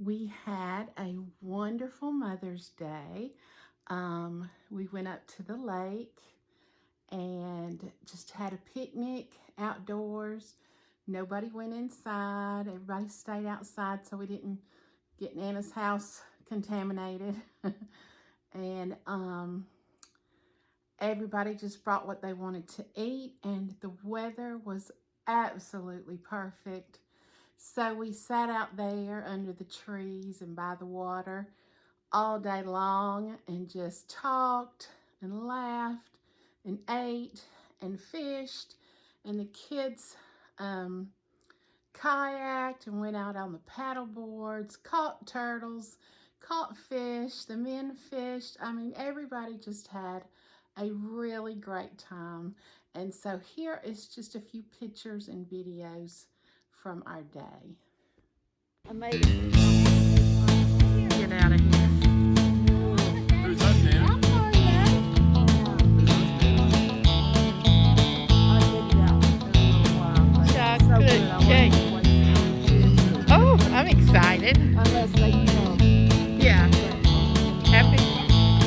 We had a wonderful Mother's Day. We went up to the lake and just had a picnic outdoors. Nobody went inside. Everybody stayed outside so we didn't get Nana's house contaminated. and everybody just brought what they wanted to eat, and the weather was absolutely perfect. So we sat out there under the trees and by the water all day long and just talked and laughed and ate and fished. And the kids kayaked and went out on the paddle boards, caught turtles, caught fish. The men fished. I mean, everybody just had a really great time. And so here is just a few pictures and videos from our day. I made it. Get out of here. Who's us, Nana? I'm sorry, Dad. I did that a little while, but it's so good. I wasn't wasting Oh, I'm excited. unless they come. Yeah.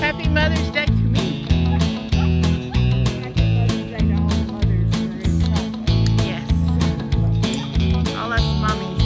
Happy Mother's Day to me. Happy Mother's Day to all the mothers that are in chocolate. Yes. All us mommies.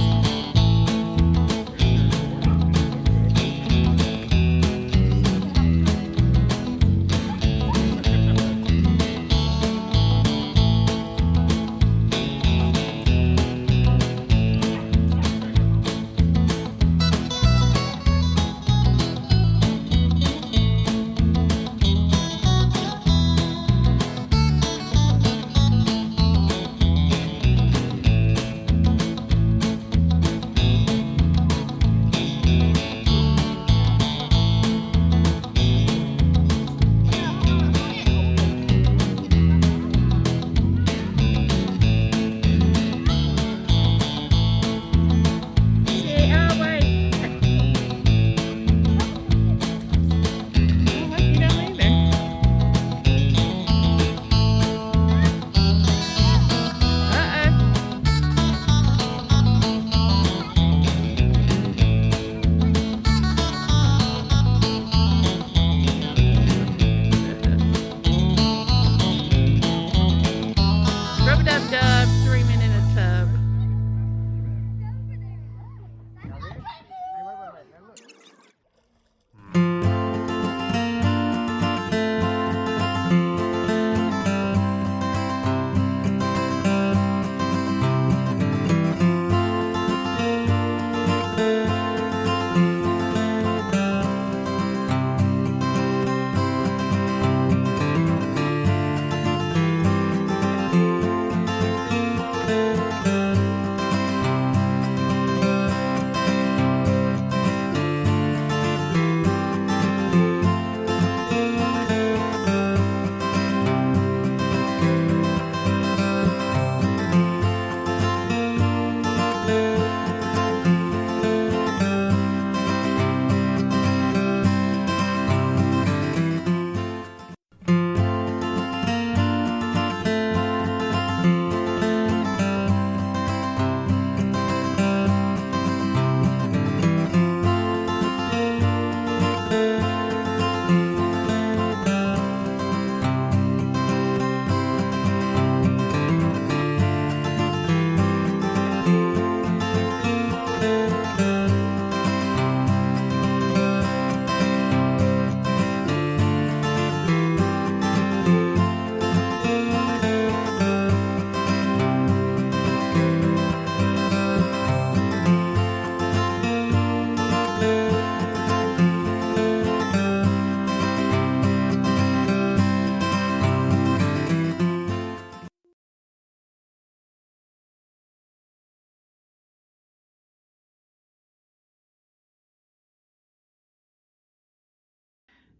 Rub-a-dub-dub, 3 men in a tub.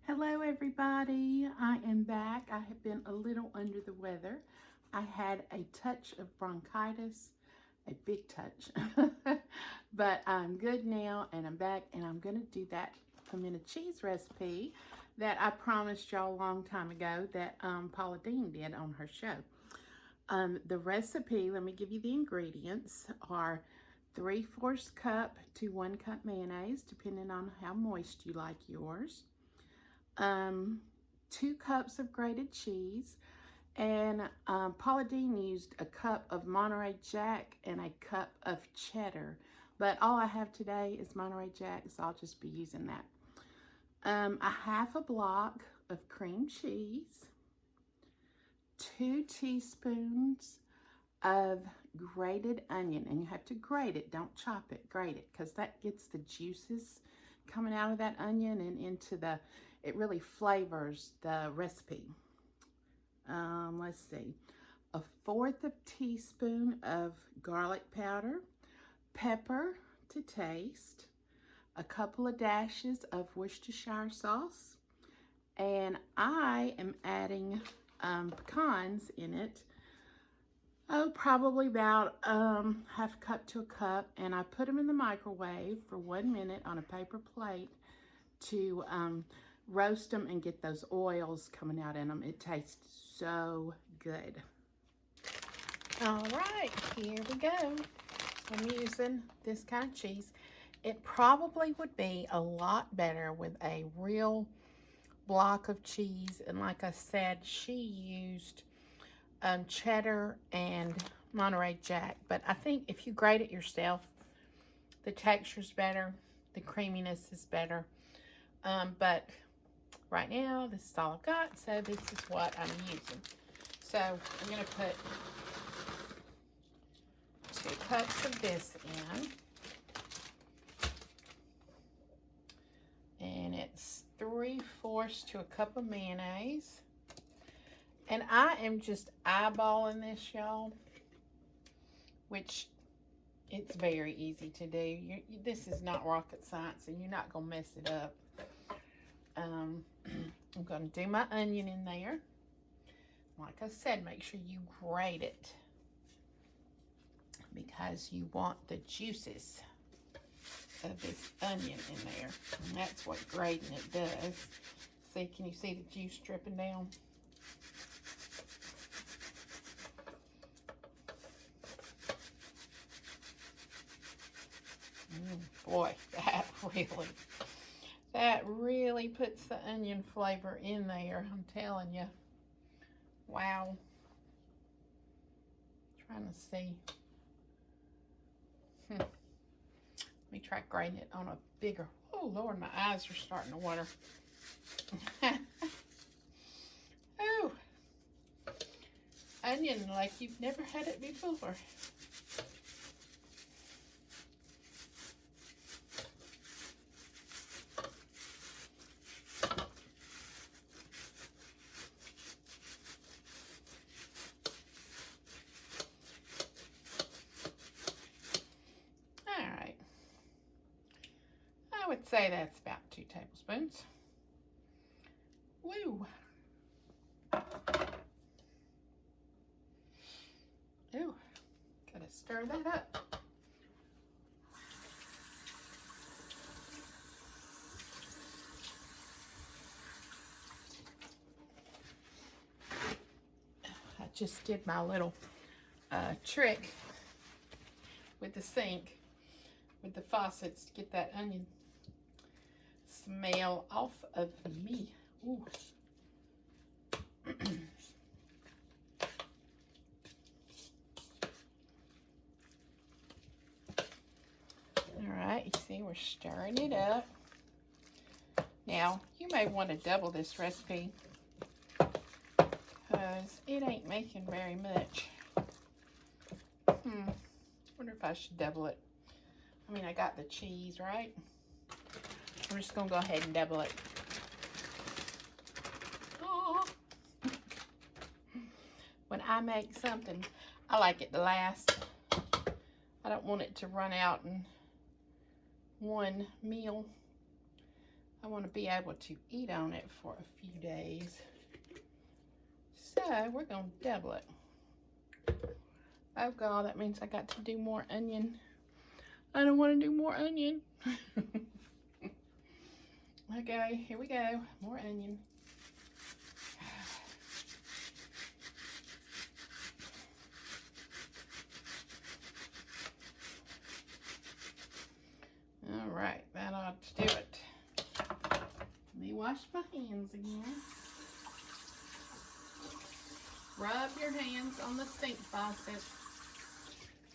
Hello everybody, I am back. I have been a little under the weather. I had a touch of bronchitis, a big touch, but I'm good now and I'm back, and I'm going to do that pimento cheese recipe that I promised y'all a long time ago that Paula Dean did on her show. The recipe, let me give you the ingredients, are 3/4 cup to 1 cup mayonnaise, depending on how moist you like yours. 2 cups of grated cheese. And Paula Deen used a cup of Monterey Jack and a cup of cheddar. But all I have today is Monterey Jack, so I'll just be using that. A half a block of cream cheese. 2 teaspoons of grated onion. And you have to grate it, don't chop it, grate it. Because that gets the juices coming out of that onion and into it really flavors the recipe. Let's see, 1/4 teaspoon of garlic powder, pepper to taste, a couple of dashes of Worcestershire sauce, and I am adding pecans in it. Oh, probably about half a cup to a cup, and I put them in the microwave for 1 minute on a paper plate to roast them and get those oils coming out in them. It tastes so good. All right, here we go. I'm using this kind of cheese. It probably would be a lot better with a real block of cheese. And like I said, she used cheddar and Monterey Jack. But I think if you grate it yourself, the texture's better, the creaminess is better. But right now, this is all I've got, so this is what I'm using. So I'm going to put 2 cups of this in. And it's 3/4 to a cup of mayonnaise. And I am just eyeballing this, y'all, which it's very easy to do. This is not rocket science, and you're not going to mess it up. I'm going to do my onion in there. Like I said, make sure you grate it because you want the juices of this onion in there. And that's what grating it does. See, can you see the juice dripping down? Boy, that really puts the onion flavor in there, I'm telling you. Wow. Trying to see. Let me try grating it on a bigger. Oh, Lord, my eyes are starting to water. Oh. Onion like you've never had it before. I would say that's about 2 tablespoons. Woo! Ooh, gotta stir that up. I just did my little trick with the sink, with the faucets to get that onion smell off of me. Ooh. All right, you see we're stirring it up. Now, you may want to double this recipe because it ain't making very much. Wonder if I should double it. I mean, I got the cheese, right? I'm just going to go ahead and double it. Oh. When I make something, I like it to last. I don't want it to run out in one meal. I want to be able to eat on it for a few days. So, we're going to double it. Oh, God, that means I got to do more onion. I don't want to do more onion. Okay, here we go. More onion. hands again. Rub your hands on the sink faucet.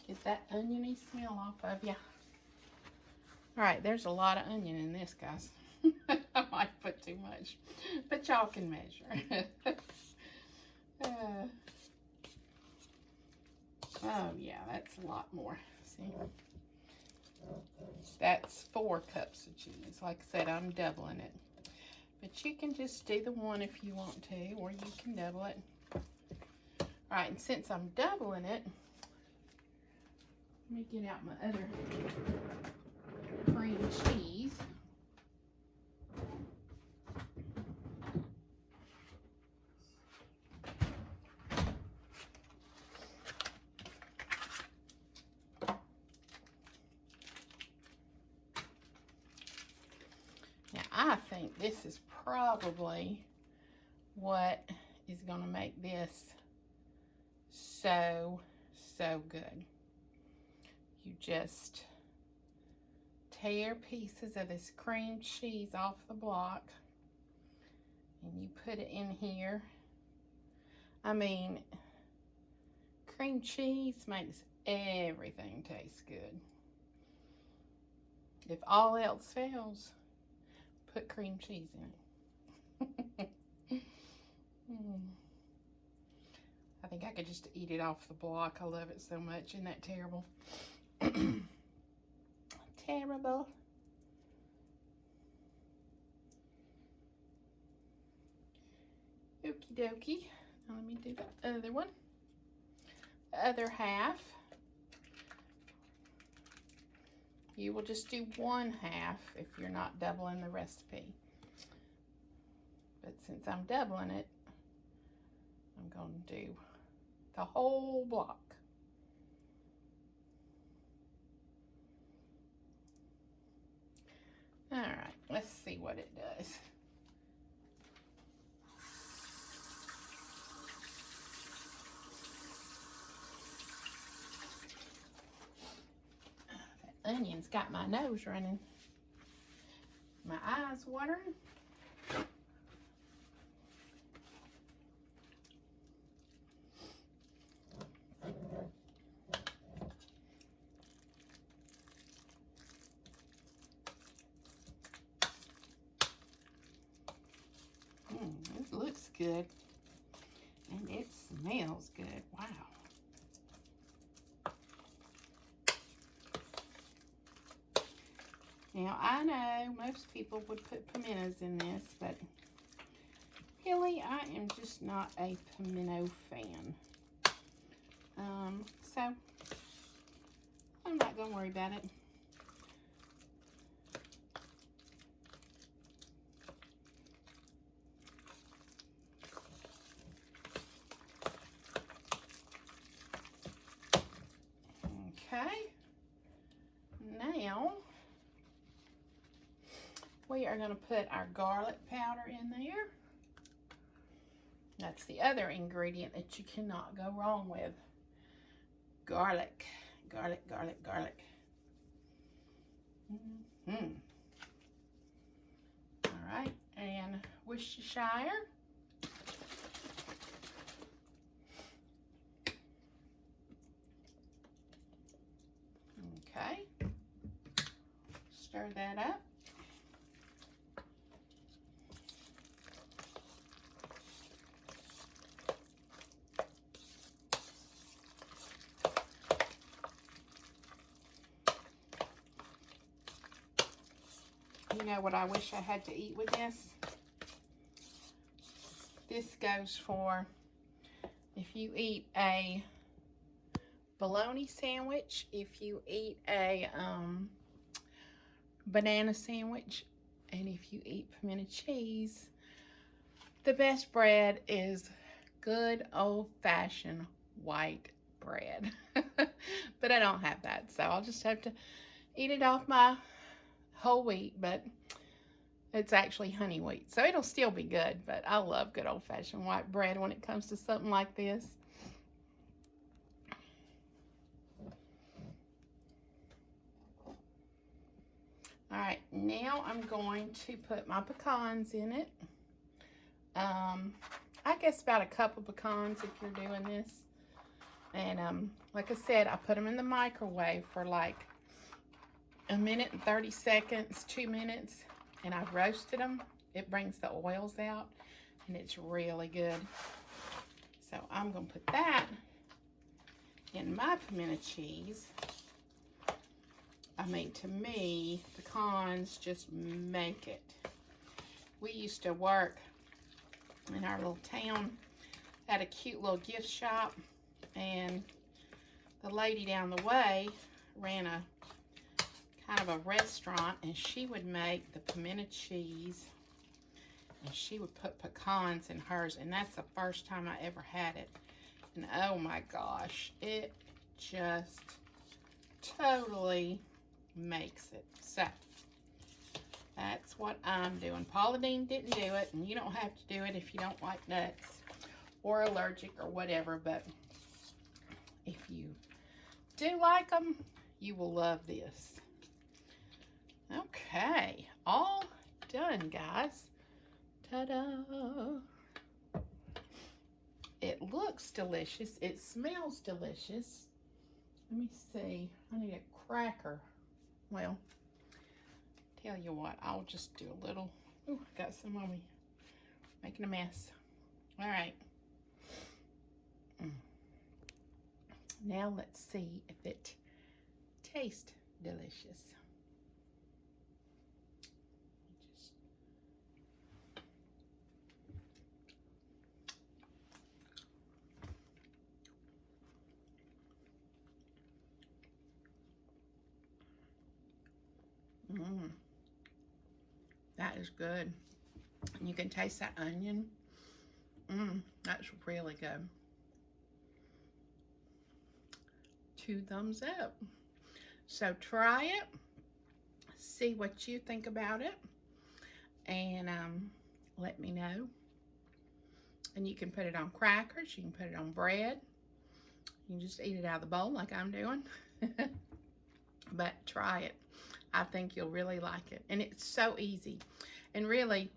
Get that oniony smell off of you. Alright, there's a lot of onion in this, guys. I might put too much, but y'all can measure. Oh yeah, that's a lot more. See? That's 4 cups of cheese. Like I said, I'm doubling it. But you can just do the one if you want to, or you can double it. Alright, and since I'm doubling it, let me get out my other cream cheese. Now, I think this is probably what is going to make this so good. You just tear pieces of this cream cheese off the block and you put it in here. I mean, cream cheese makes everything taste good. If all else fails, put cream cheese in it. I think I could just eat it off the block. I love it so much. Isn't that terrible? Terrible. Okie dokie. Now let me do the other one. The other half. You will just do 1/2 if you're not doubling the recipe. But since I'm doubling it, I'm going to do the whole block. All right, let's see what it does. That onion's got my nose running. My eyes watering. It looks good. And it smells good. Wow. Now, I know most people would put pimentos in this, but really, I am just not a pimento fan. So, I'm not going to worry about it. Okay. Now, we are going to put our garlic powder in there. That's the other ingredient that you cannot go wrong with. Garlic. Garlic, garlic, garlic. All right, and Worcestershire. Okay. Stir that up. You know what I wish I had to eat with this? This goes for if you eat a bologna sandwich, if you eat a banana sandwich, and if you eat pimento cheese. The best bread is good old-fashioned white bread. But I don't have that, so I'll just have to eat it off my whole wheat, but it's actually honey wheat, so it'll still be good. But I love good old-fashioned white bread when it comes to something like this. All right, now I'm going to put my pecans in it. I guess about a cup of pecans if you're doing this. And like I said, I put them in the microwave for like a minute and 30 seconds, 2 minutes, and I roasted them. It brings the oils out, and it's really good. So I'm gonna put that in my pimento cheese. I mean, to me, pecans just make it. We used to work in our little town at a cute little gift shop, and the lady down the way ran a kind of a restaurant, and she would make the pimento cheese, and she would put pecans in hers, and that's the first time I ever had it. And oh my gosh, it just totally makes it. So that's what I'm doing. Pauline didn't do it, and you don't have to do it if you don't like nuts or allergic or whatever, but if you do like them, you will love this. Okay, all done, guys. Ta-da! It looks delicious. It smells delicious. Let me see. I need a cracker. Well, tell you what, I'll just do a little. Ooh, I got some on me. Making a mess. All right. Now let's see if it tastes delicious. That is good. You can taste that onion. That's really good. 2 thumbs up. So try it. See what you think about it. And let me know. And you can put it on crackers. You can put it on bread. You can just eat it out of the bowl like I'm doing. But try it. I think you'll really like it. And it's so easy. And really,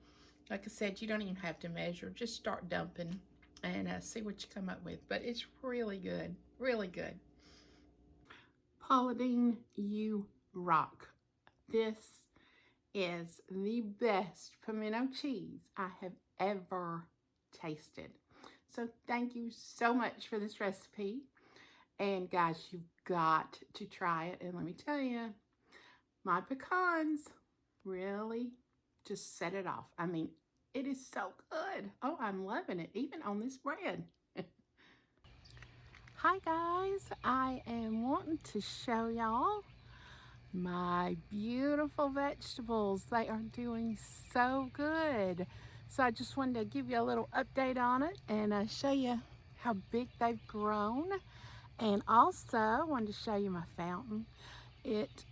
like I said, you don't even have to measure. Just start dumping and see what you come up with. But it's really good. Really good. Pauline, you rock. This is the best pimento cheese I have ever tasted. So thank you so much for this recipe. And guys, you've got to try it. And let me tell you, my pecans really just set it off. I mean, it is so good. Oh, I'm loving it, even on this bread. Hi guys, I am wanting to show y'all my beautiful vegetables. They are doing so good. So I just wanted to give you a little update on it and show you how big they've grown. And also I wanted to show you my fountain. It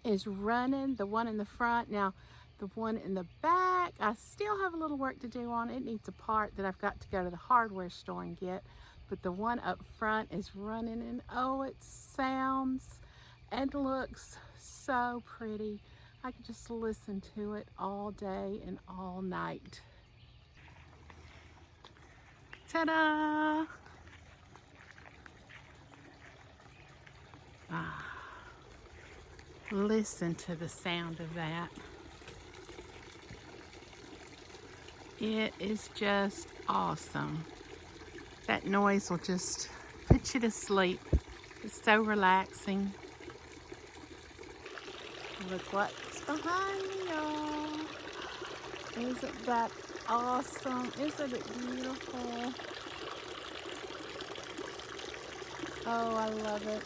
is running, the one in the front. Now the one in the back, I still have a little work to do on it. It needs a part that I've got to go to the hardware store and get. But the one up front is running, and oh, it sounds and looks so pretty. I could just listen to it all day and all night. Ta-da! Listen to the sound of that. It is just awesome. That noise will just put you to sleep. It's so relaxing. Look what's behind me, y'all. Isn't that awesome? Isn't it beautiful? Oh, I love it.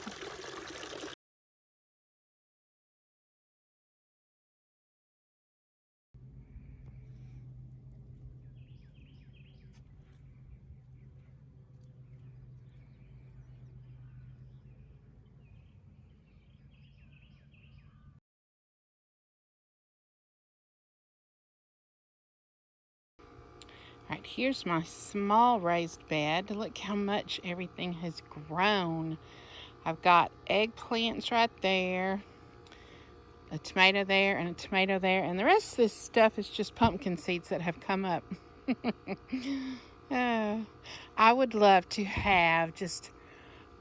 All right, here's my small raised bed. Look how much everything has grown. I've got eggplants right there, a tomato there, and a tomato there. And the rest of this stuff is just pumpkin seeds that have come up. I would love to have just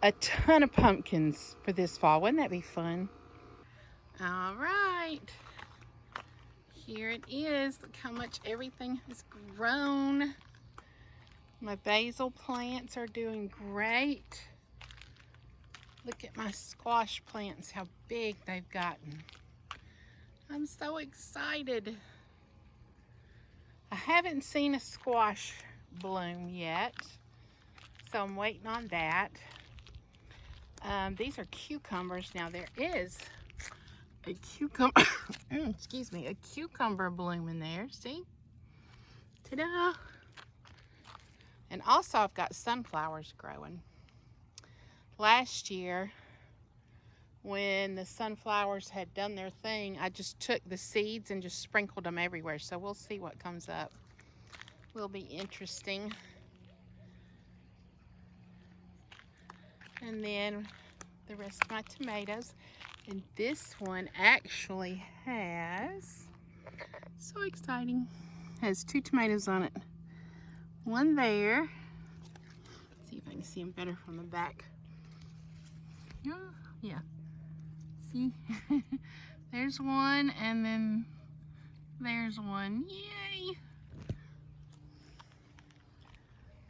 a ton of pumpkins for this fall. Wouldn't that be fun? All right. Here it is. Look how much everything has grown. My basil plants are doing great. Look at my squash plants, how big they've gotten. I'm so excited. I haven't seen a squash bloom yet, so I'm waiting on that. These are cucumbers. Now there is a cucumber, excuse me, a cucumber bloom in there, see? Ta-da! And also I've got sunflowers growing. Last year, when the sunflowers had done their thing, I just took the seeds and just sprinkled them everywhere. So we'll see what comes up. Will be interesting. And then the rest of my tomatoes. And this one actually has, so exciting, has 2 tomatoes on it. One there. Let's see if I can see them better from the back. Yeah. See? There's one, and then there's one. Yay!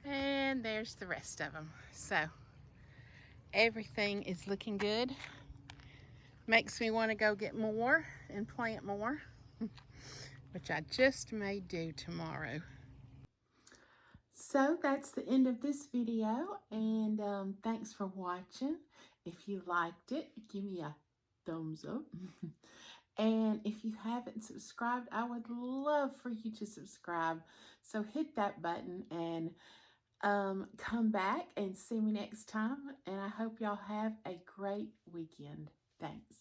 And there's the rest of them. So everything is looking good. Makes me want to go get more and plant more, which I just may do tomorrow. So that's the end of this video, and thanks for watching. If you liked it, give me a thumbs up. And if you haven't subscribed, I would love for you to subscribe. So hit that button and come back and see me next time. And I hope y'all have a great weekend. Thanks.